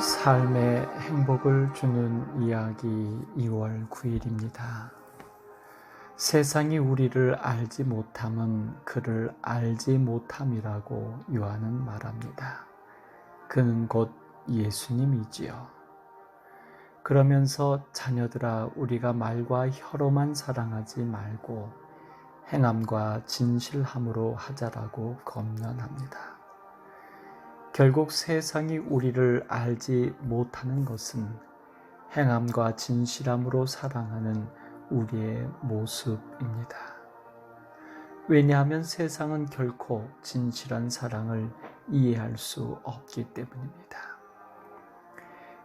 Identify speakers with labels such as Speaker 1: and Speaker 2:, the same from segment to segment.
Speaker 1: 삶의 행복을 주는 이야기 2월 9일입니다. 세상이 우리를 알지 못함은 그를 알지 못함이라고 요한은 말합니다. 그는 곧 예수님이지요. 그러면서 자녀들아, 우리가 말과 혀로만 사랑하지 말고 행함과 진실함으로 하자라고 권면합니다. 결국 세상이 우리를 알지 못하는 것은 행함과 진실함으로 사랑하는 우리의 모습입니다. 왜냐하면 세상은 결코 진실한 사랑을 이해할 수 없기 때문입니다.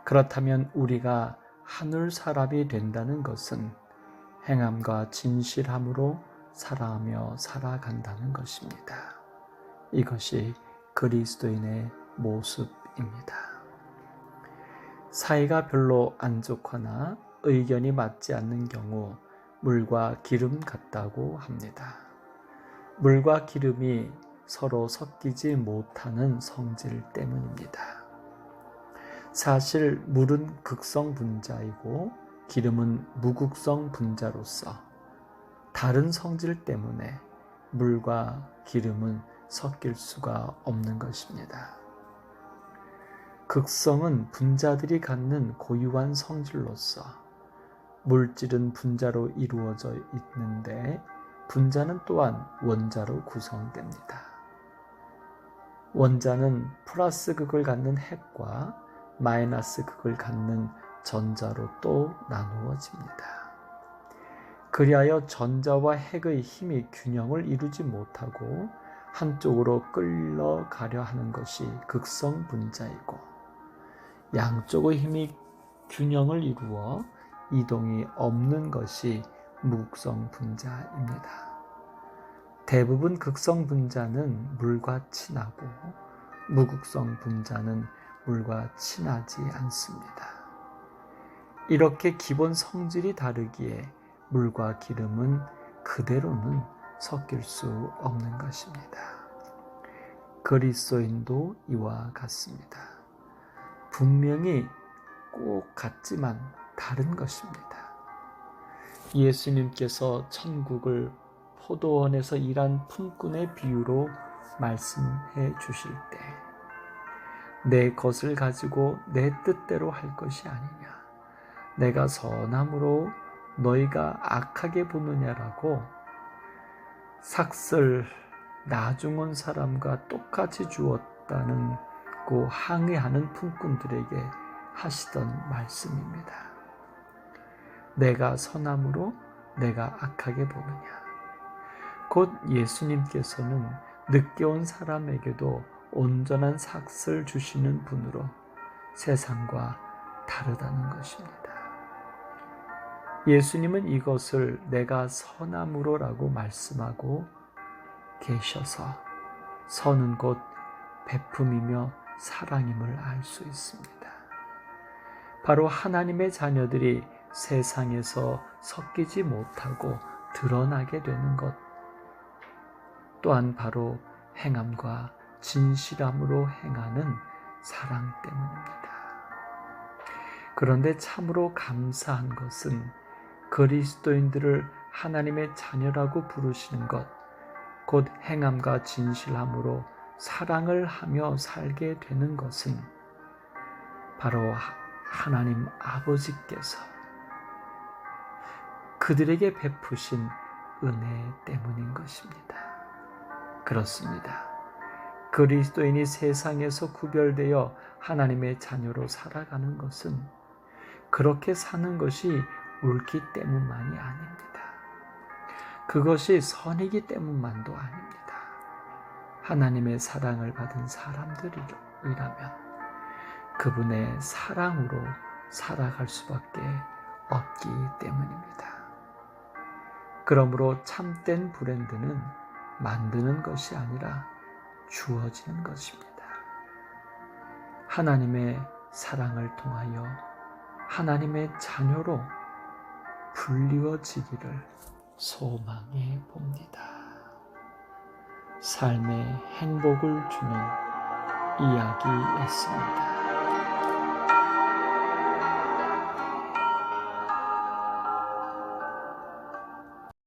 Speaker 1: 그렇다면 우리가 하늘 사람이 된다는 것은 행함과 진실함으로 사랑하며 살아간다는 것입니다. 이것이 그리스도인의 모습입니다. 사이가 별로 안 좋거나 의견이 맞지 않는 경우 물과 기름 같다고 합니다. 물과 기름이 서로 섞이지 못하는 성질 때문입니다. 사실 물은 극성 분자이고 기름은 무극성 분자로서 다른 성질 때문에 물과 기름은 섞일 수가 없는 것입니다. 극성은 분자들이 갖는 고유한 성질로서 물질은 분자로 이루어져 있는데 분자는 또한 원자로 구성됩니다. 원자는 플러스 극을 갖는 핵과 마이너스 극을 갖는 전자로 또 나누어집니다. 그리하여 전자와 핵의 힘이 균형을 이루지 못하고 한쪽으로 끌려가려 하는 것이 극성 분자이고 양쪽의 힘이 균형을 이루어 이동이 없는 것이 무극성 분자입니다. 대부분 극성 분자는 물과 친하고 무극성 분자는 물과 친하지 않습니다. 이렇게 기본 성질이 다르기에 물과 기름은 그대로는 섞일 수 없는 것입니다. 그리스도인도 이와 같습니다. 분명히 꼭 같지만 다른 것입니다. 예수님께서 천국을 포도원에서 일한 품꾼의 비유로 말씀해 주실 때 내 것을 가지고 내 뜻대로 할 것이 아니냐, 내가 선함으로 너희가 악하게 보느냐라고 삭슬 나중 온 사람과 똑같이 주었다는 고 항의하는 품꾼들에게 하시던 말씀입니다. 내가 선함으로 내가 악하게 보느냐. 곧 예수님께서는 늦게 온 사람에게도 온전한 삭슬 주시는 분으로 세상과 다르다는 것입니다. 예수님은 이것을 내가 선함으로라고 말씀하고 계셔서 선은 곧 베품이며 사랑임을 알 수 있습니다. 바로 하나님의 자녀들이 세상에서 섞이지 못하고 드러나게 되는 것 또한 바로 행함과 진실함으로 행하는 사랑 때문입니다. 그런데 참으로 감사한 것은 그리스도인들을 하나님의 자녀라고 부르시는 것, 곧 행함과 진실함으로 사랑을 하며 살게 되는 것은 바로 하나님 아버지께서 그들에게 베푸신 은혜 때문인 것입니다. 그렇습니다. 그리스도인이 세상에서 구별되어 하나님의 자녀로 살아가는 것은 그렇게 사는 것이 옳기 때문만이 아닙니다. 그것이 선이기 때문만도 아닙니다. 하나님의 사랑을 받은 사람들이라면 그분의 사랑으로 살아갈 수밖에 없기 때문입니다. 그러므로 참된 브랜드는 만드는 것이 아니라 주어지는 것입니다. 하나님의 사랑을 통하여 하나님의 자녀로 불리워지기를 소망해 봅니다. 삶의 행복을 주는 이야기였습니다.